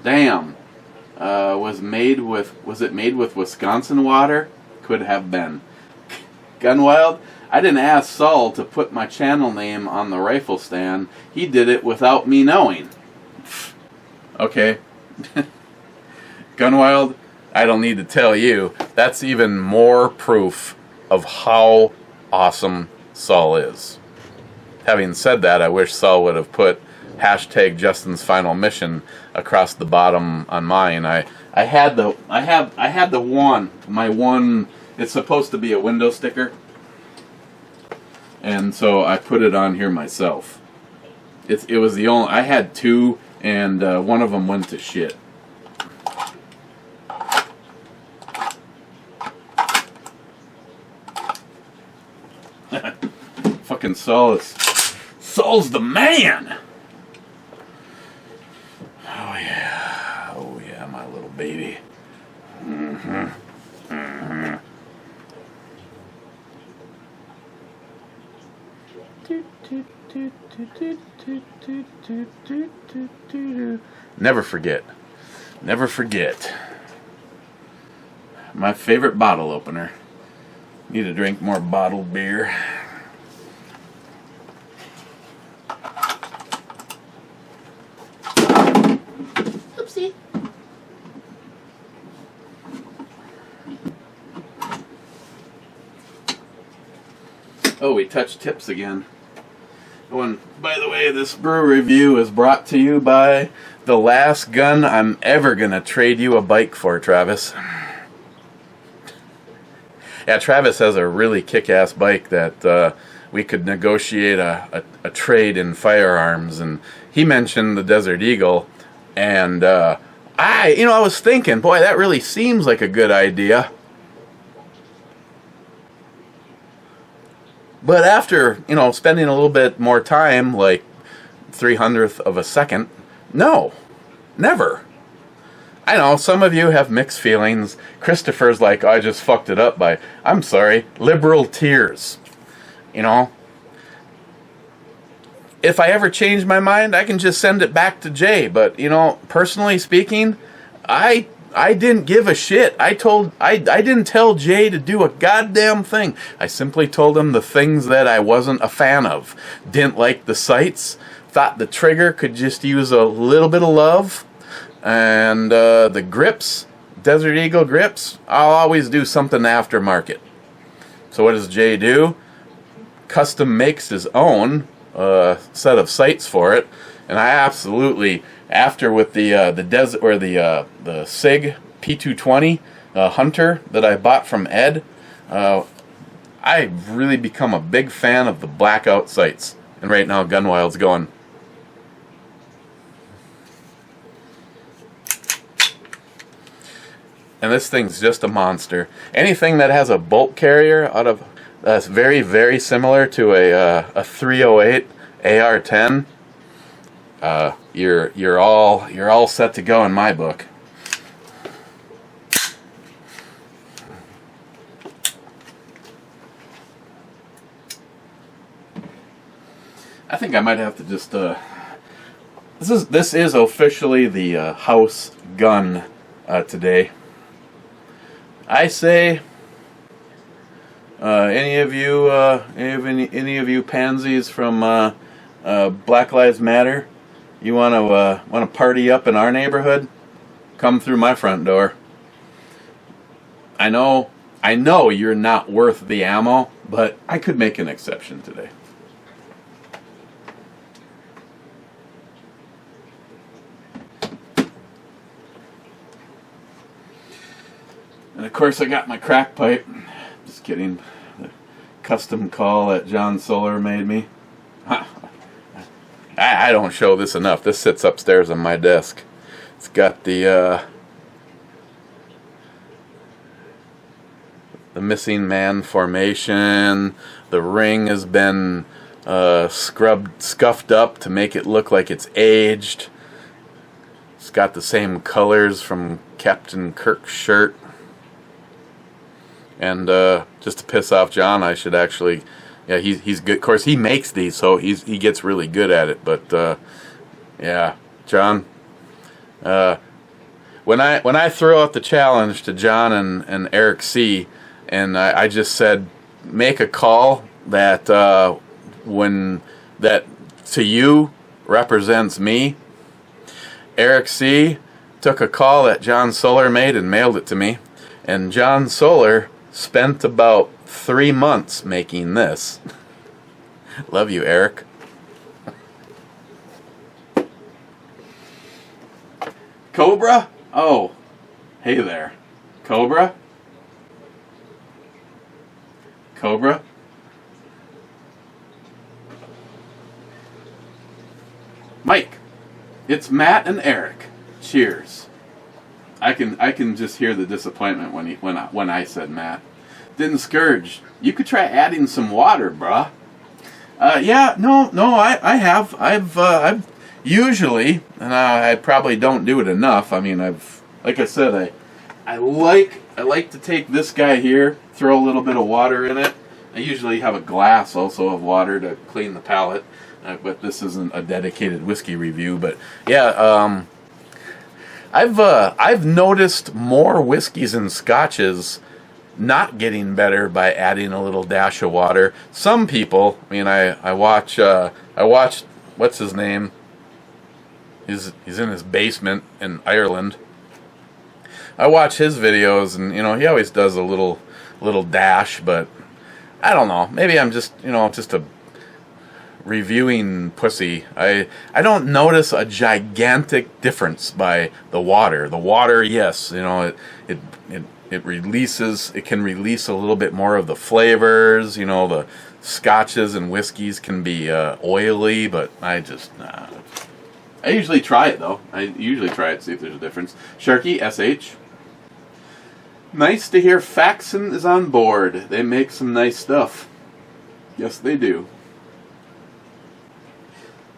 Damn. Was it made with Wisconsin water? Could have been. Gunwild, I didn't ask Saul to put my channel name on the rifle stand. He did it without me knowing. Okay. Gunwild, I don't need to tell you. That's even more proof of how awesome Saul is. Having said that, I wish Saul would have put #Justin's Final Mission across the bottom on mine. I had the one. It's supposed to be a window sticker, and so I put it on here myself. It was the only. I had two, and one of them went to shit. Fucking Saul's the man. Oh yeah, my little baby. Never forget. Never forget. My favorite bottle opener. Need to drink more bottled beer. Oopsie. Oh, we touched tips again. Oh, and by the way, this brew review is brought to you by the last gun I'm ever gonna trade you a bike for, Travis. Yeah, Travis has a really kick-ass bike that we could negotiate a trade in firearms, and he mentioned the Desert Eagle, and I was thinking, boy, that really seems like a good idea. But after, spending a little bit more time, like 300th of a second, no, never. I know, some of you have mixed feelings. Christopher's like, I just fucked it up by, I'm sorry, liberal tears. If I ever change my mind, I can just send it back to Jay. But, personally speaking, I didn't give a shit. I didn't tell Jay to do a goddamn thing. I simply told him the things that I wasn't a fan of. Didn't like the sights. Thought the trigger could just use a little bit of love. And the grips, Desert Eagle grips, I'll always do something aftermarket. So what does Jay do? Custom makes his own set of sights for it. And I absolutely, after with the desert or the SIG P220 Hunter that I bought from Ed, I've really become a big fan of the blackout sights. And right now Gunwild's going. And this thing's just a monster. Anything that has a bolt carrier out of that's very, very similar to a 308 AR-10, you're all set to go in my book. I think I might have to just this is officially the house gun today. I say, any of you pansies from Black Lives Matter, you want to party up in our neighborhood? Come through my front door. I know you're not worth the ammo, but I could make an exception today. And of course I got my crack pipe. Just kidding. The custom call that John Solar made me. I don't show this enough. This sits upstairs on my desk. It's got the missing man formation. The ring has been scuffed up to make it look like it's aged. It's got the same colors from Captain Kirk's shirt. And just to piss off John, I should actually, yeah, he's good. Of course, he makes these, so he gets really good at it. But yeah, John, when I threw out the challenge to John and Eric C, and I just said, make a call that that to you represents me. Eric C took a call that John Solar made and mailed it to me, and John Solar spent about 3 months making this. Love you, Eric. Cobra? Oh, hey there. Cobra? Cobra? Mike, it's Matt and Eric. Cheers. I can just hear the disappointment when I said Matt. Didn't Scourge. You could try adding some water, bruh. Yeah, no, I have. I've usually, and I probably don't do it enough. I mean, like I said, I like to take this guy here, throw a little bit of water in it. I usually have a glass also of water to clean the palate, but this isn't a dedicated whiskey review. But yeah, I've noticed more whiskeys and scotches not getting better by adding a little dash of water. Some people, I mean, I watched what's his name? He's in his basement in Ireland. I watch his videos, and he always does a little dash, but I don't know. Maybe I'm just just a reviewing pussy. I don't notice a gigantic difference by the water. The water, yes, it releases. It can release a little bit more of the flavors. The scotches and whiskeys can be oily, but I usually try it though. I usually try it, see if there's a difference. Sharky, SH. Nice to hear Faxon is on board. They make some nice stuff. Yes, they do.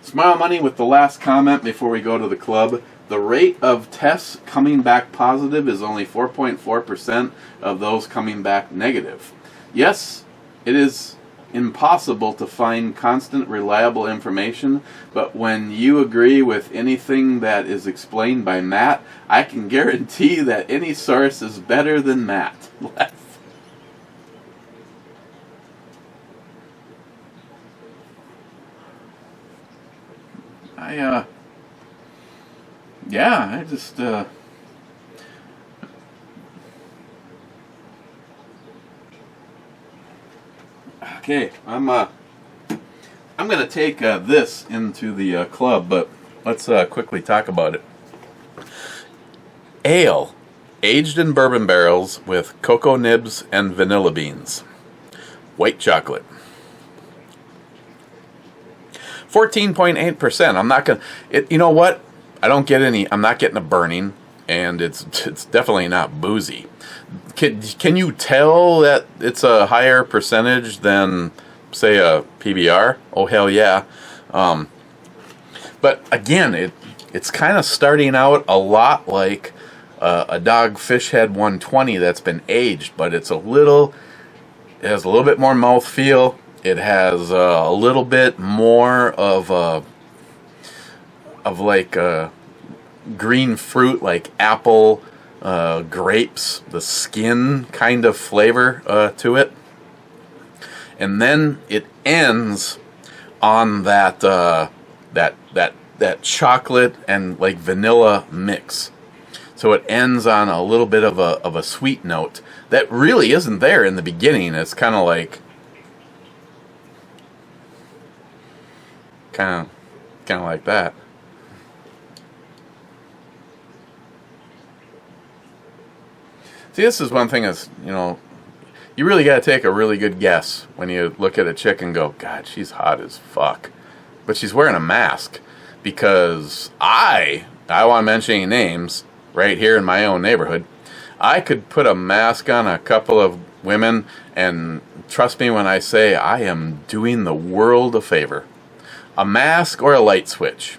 Smile Money with the last comment before we go to the club. The rate of tests coming back positive is only 4.4% of those coming back negative. Yes, it is impossible to find constant, reliable information, but when you agree with anything that is explained by Matt, I can guarantee that any source is better than Matt. I just okay, I'm going to take this into the club, but let's quickly talk about it. Ale, aged in bourbon barrels with cocoa nibs and vanilla beans. White chocolate. 14.8%. I'm not going to... You know what? I don't get any... I'm not getting a burning, and it's definitely not boozy. Can you tell that it's a higher percentage than, say, a PBR? Oh, hell yeah. But again, it's kind of starting out a lot like a Dogfish Head 120 that's been aged, but it has a little bit more mouthfeel. It has a little bit more of like green fruit, like apple, grapes, the skin kind of flavor to it, and then it ends on that chocolate and like vanilla mix. So it ends on a little bit of a sweet note that really isn't there in the beginning. It's kind of like that. See, this is one thing is, you really got to take a really good guess when you look at a chick and go, God, she's hot as fuck. But she's wearing a mask, because I want to mention any names right here in my own neighborhood. I could put a mask on a couple of women, and trust me when I say I am doing the world a favor. A mask or a light switch.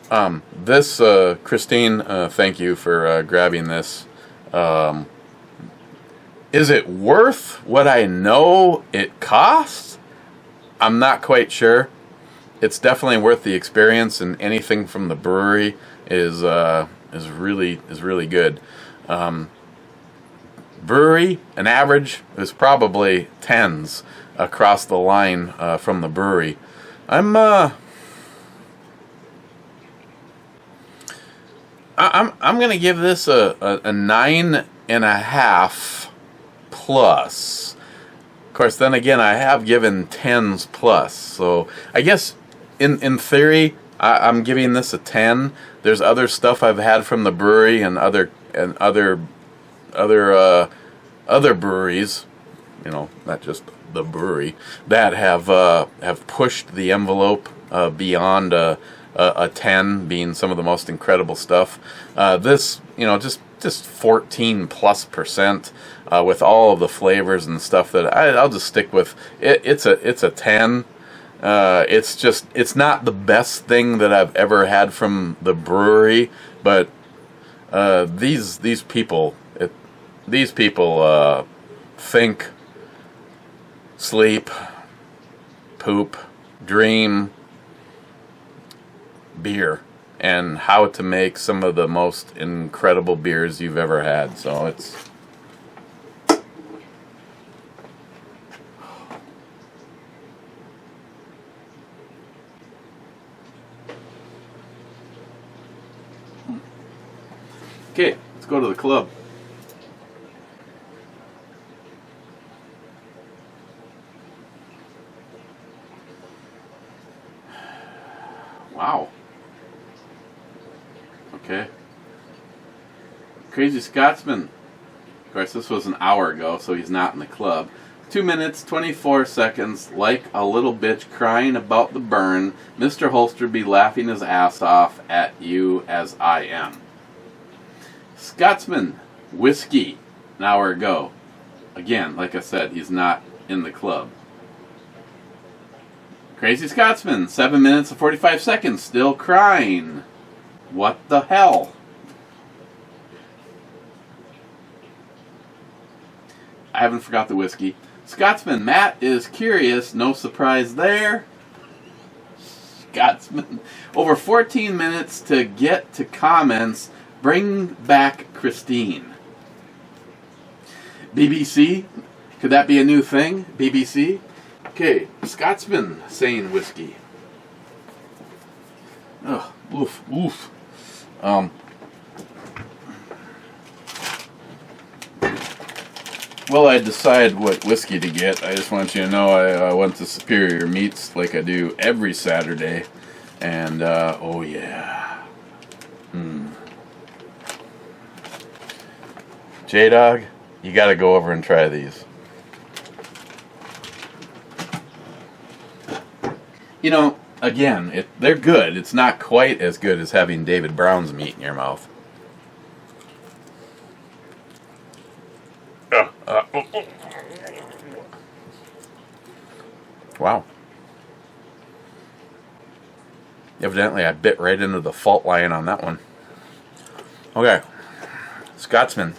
This, Christine, thank you for grabbing this. Is it worth what I know it costs? I'm not quite sure. It's definitely worth the experience, and anything from the brewery is really good. Bruery, an average is probably 10s across the line from the brewery. I'm gonna give this a 9.5 plus. Of course, then again, I have given 10s plus. So I guess in theory, I'm giving this a 10. There's other stuff I've had from the brewery and other breweries, you know, not just the brewery, that have pushed the envelope beyond a 10 being some of the most incredible stuff. This, you know, just 14+% with all of the flavors and stuff that I'll just stick with. It's a 10. It's not the best thing that I've ever had from the brewery, but these people think, sleep, poop, dream beer, and how to make some of the most incredible beers you've ever had. So it's okay. Let's go to the club. Wow. Okay. Crazy Scotsman. Of course, this was an hour ago, so he's not in the club. 2 minutes, 24 seconds, like a little bitch crying about the burn. Mr. Holster be laughing his ass off at you as I am. Scotsman, whiskey, an hour ago. Again, like I said, he's not in the club. Crazy Scotsman, 7 minutes and 45 seconds, still crying. What the hell? I haven't forgot the whiskey. Scotsman, Matt is curious, no surprise there. Scotsman, over 14 minutes to get to comments. Bring back Christine. BBC, could that be a new thing? BBC? Okay, Scotsman saying whiskey. Ugh, oof, oof. Well, I decide what whiskey to get. I just want you to know I went to Superior Meats like I do every Saturday. And, oh yeah. J-Dog, you gotta go over and try these. You know, again, they're good. It's not quite as good as having David Brown's meat in your mouth. Wow. Evidently, I bit right into the fault line on that one. Okay. Scotsman.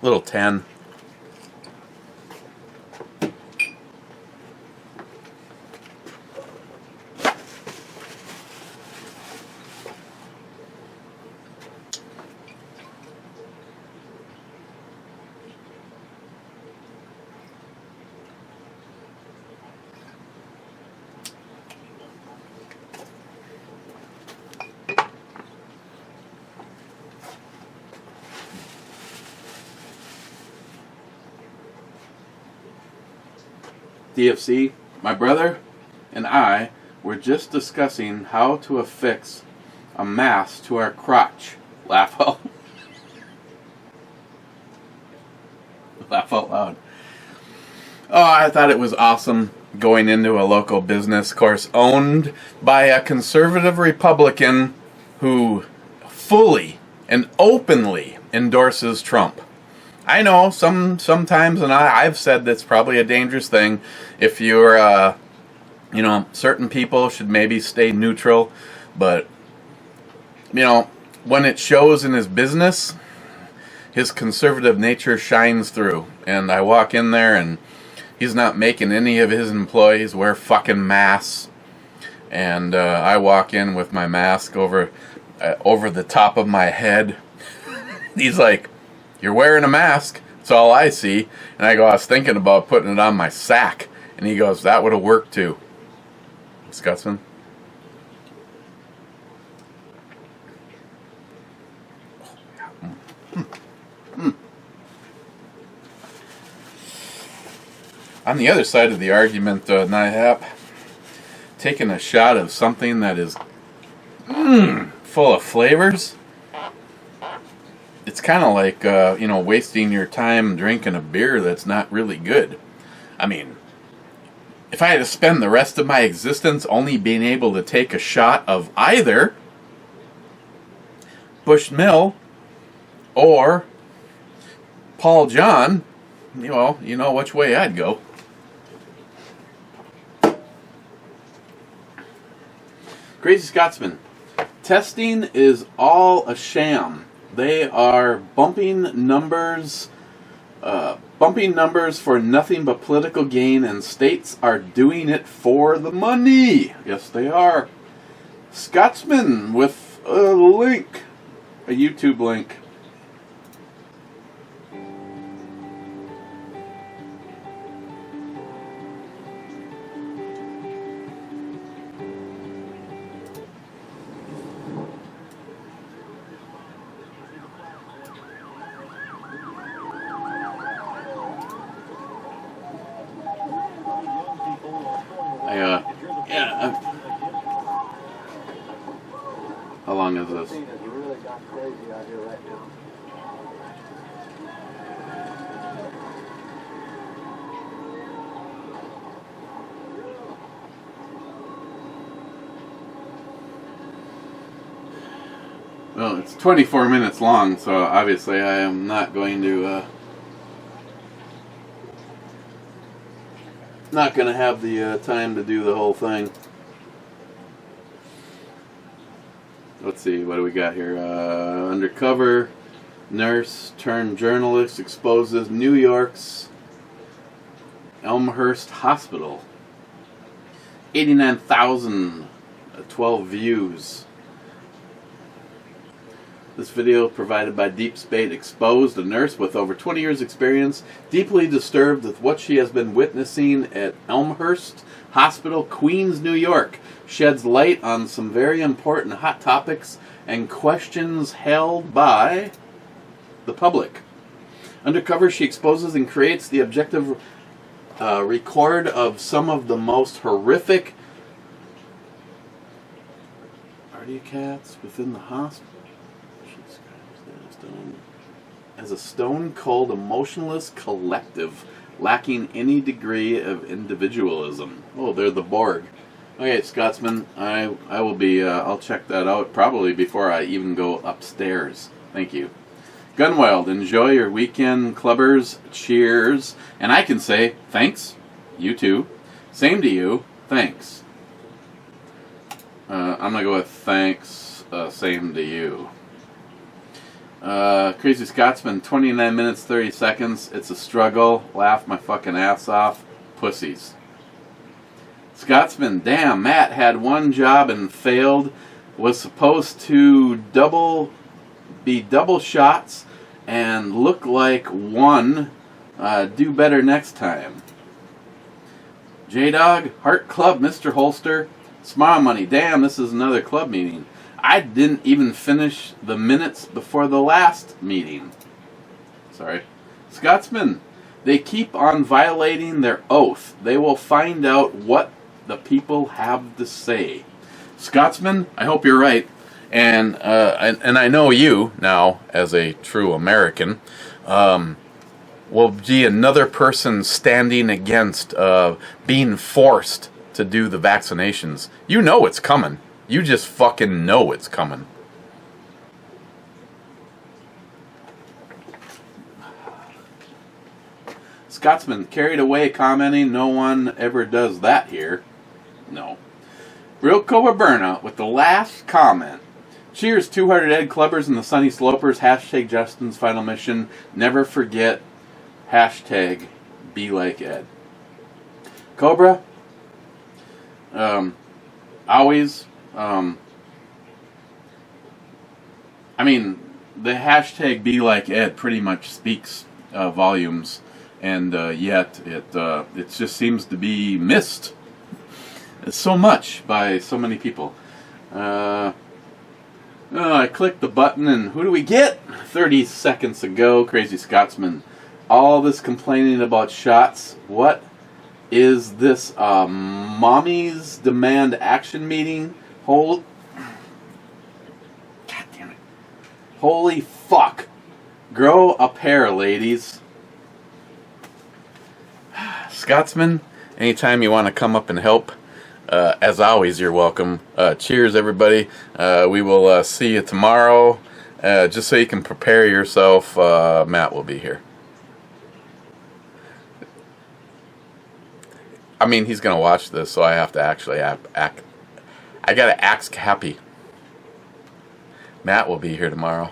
Little 10. DFC, my brother and I were just discussing how to affix a mask to our crotch. Laugh out. Laugh out loud. Oh, I thought it was awesome going into a local business, of course, owned by a conservative Republican who fully and openly endorses Trump. I know sometimes, and I've said that's probably a dangerous thing. If you're, certain people should maybe stay neutral, but, when it shows in his business, his conservative nature shines through. And I walk in there, and he's not making any of his employees wear fucking masks. And I walk in with my mask over the top of my head. He's like, "You're wearing a mask." That's all I see. And I go, "I was thinking about putting it on my sack." And he goes, "That would have worked too." Scotsman. On the other side of the argument, NIHAP, taking a shot of something that is full of flavors, it's kind of like, wasting your time drinking a beer that's not really good. I mean, if I had to spend the rest of my existence only being able to take a shot of either Bushmill or Paul John, you know which way I'd go. Crazy Scotsman. Testing is all a sham. They are bumping numbers for nothing but political gain, and states are doing it for the money. Yes, they are. Scotsman with a link, a YouTube link. How long is this? Well, it's 24 minutes long, so obviously I am not going to have the time to do the whole thing. Let's see, what do we got here? Undercover nurse turned journalist exposes New York's Elmhurst Hospital. 89,012 views. This video, provided by Deep Spate, exposed a nurse with over 20 years' experience, deeply disturbed with what she has been witnessing at Elmhurst Hospital, Queens, New York. Sheds light on some very important hot topics and questions held by the public. Undercover, she exposes and creates the objective record of some of the most horrific cats within the hospital. As a stone-cold, emotionless collective, lacking any degree of individualism. Oh, they're the Borg. Okay, Scotsman, I will be, I'll check that out probably before I even go upstairs. Thank you. Gunwild, enjoy your weekend, clubbers. Cheers. And I can say, thanks. You too. Same to you. Thanks. I'm going to go with thanks, same to you. Crazy Scotsman, 29 minutes, 30 seconds. It's a struggle. Laugh my fucking ass off. Pussies. Scotsman, damn, Matt had one job and failed. Was supposed to be double shots and look like one. Do better next time. J-Dog, Heart Club, Mr. Holster. Smile Money, damn, this is another club meeting. I didn't even finish the minutes before the last meeting. Sorry. Scotsman, they keep on violating their oath. They will find out what the people have to say. Scotsman, I hope you're right. And I know you now, as a true American, will be another person standing against being forced to do the vaccinations. You know it's coming. You just fucking know it's coming. Scotsman, carried away commenting, no one ever does that here. No. Real Cobra Burnout with the last comment. Cheers, 200 Ed Clubbers and the Sunny Slopers. Hashtag Justin's final mission. Never forget. Hashtag be like Ed. Cobra. Always. I mean, the hashtag be like Ed pretty much speaks volumes, and yet it just seems to be missed so much by so many people. I clicked the button, and who do we get? 30 seconds ago, Crazy Scotsman. All this complaining about shots. What Is this Mommy's Demand Action Meeting? God damn it. Holy fuck. Grow a pair, ladies. Scotsman, anytime you want to come up and help, as always, you're welcome. Cheers, everybody. We will see you tomorrow. Just so you can prepare yourself, Matt will be here. I mean, he's going to watch this, so I have to actually act. I got to act happy. Matt will be here tomorrow.